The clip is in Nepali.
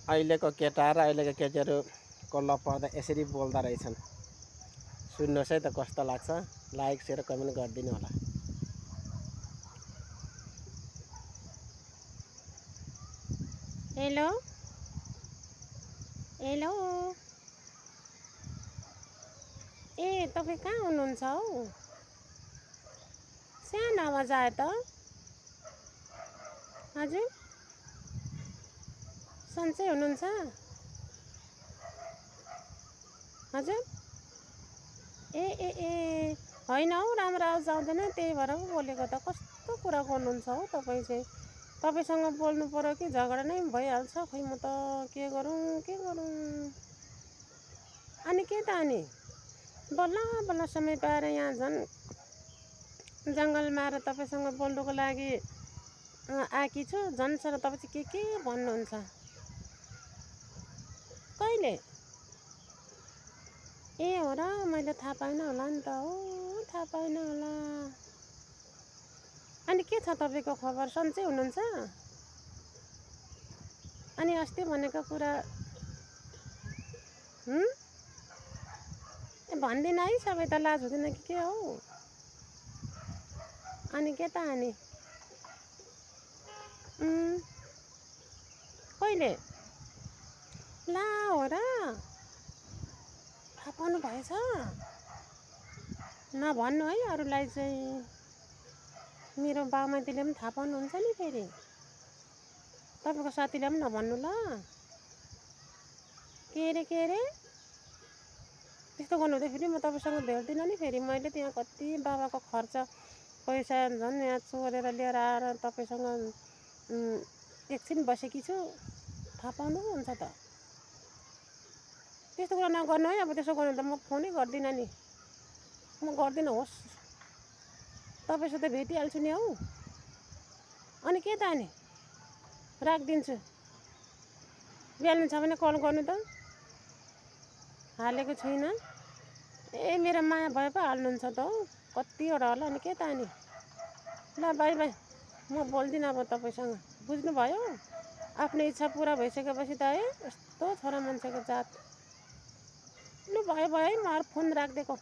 अहिलेको केटा र अहिलेको केटीहरू कल्ल पर्दा यसरी बोल्दा रहेछन्। सुन्नुहोस् है त कस्तो लाग्छ। लाइक सेयर कमेन्ट गरिदिनु होला। हेलो हेलो ए तपाईँ कहाँ हुनुहुन्छ हौ? सानो आवाज आयो त। हजुर सन्चै हुनुहुन्छ? हजुर ए ए ए होइन हौ, राम्रो आवाज आउँदैन, त्यही भएर पो बोलेको त। कस्तो कुरा गर्नुहुन्छ हौ तपाईँ चाहिँ? तपाईँसँग बोल्नु पऱ्यो कि झगडा नै भइहाल्छ। खै म त के गरौँ के गरौँ। अनि के त अनि बल्ल बल्ल समय पाएर यहाँ झन् जङ्गलमा आएर तपाईँसँग बोल्नुको लागि आएकी छु। झन् सर तपाईँ चाहिँ के भन्नुहुन्छ? कहिले? ए हो र, मैले थाहा पाइनँ होला नि त। हो थाहा पाइनँ होला। अनि के छ तपाईँको खबर? सन्चै हुनुहुन्छ? अनि अस्ति भनेको कुरा भन्दिनँ है, सबै त लाज हुँदैन कि के हौ? अनि के त अनि कहिले? ला हो र, थाहा पाउनु भएछ? नभन्नु है अरूलाई चाहिँ। मेरो बाउमाइतीले पनि थाहा पाउनुहुन्छ नि फेरि। तपाईँको साथीलाई पनि नभन्नु ल। के अरे त्यस्तो गर्नु हुँदै फेरि म तपाईँसँग भेट्दिनँ नि फेरि। मैले त्यहाँ कति बाबाको खर्च पैसा झन् यहाँ चोरेर लिएर आएर तपाईँसँग एकछिन बसेकी छु। थाहा पाउनुहुन्छ त। त्यस्तो कुरा नगर्नु है। अब त्यसो गर्नु त म फोनै गर्दिनँ नि। म गर्दिनँ, होस्। तपाईँसित भेटिहाल्छु नि हौ। अनि के त अनि राखिदिन्छु। ब्यालेन्स छ भने कल गर्नु त। हालेको छुइनँ। ए मेरो माया भए पो हाल्नुहुन्छ त हौ। कतिवटा होला। अनि के त अनि ल बाई बाई। म बोल्दिनँ अब तपाईँसँग। बुझ्नुभयो? आफ्नो इच्छा पुरा भइसकेपछि त है, यस्तो छोरा मान्छेको जात। लु भयो है, म फोन राखिदिएको।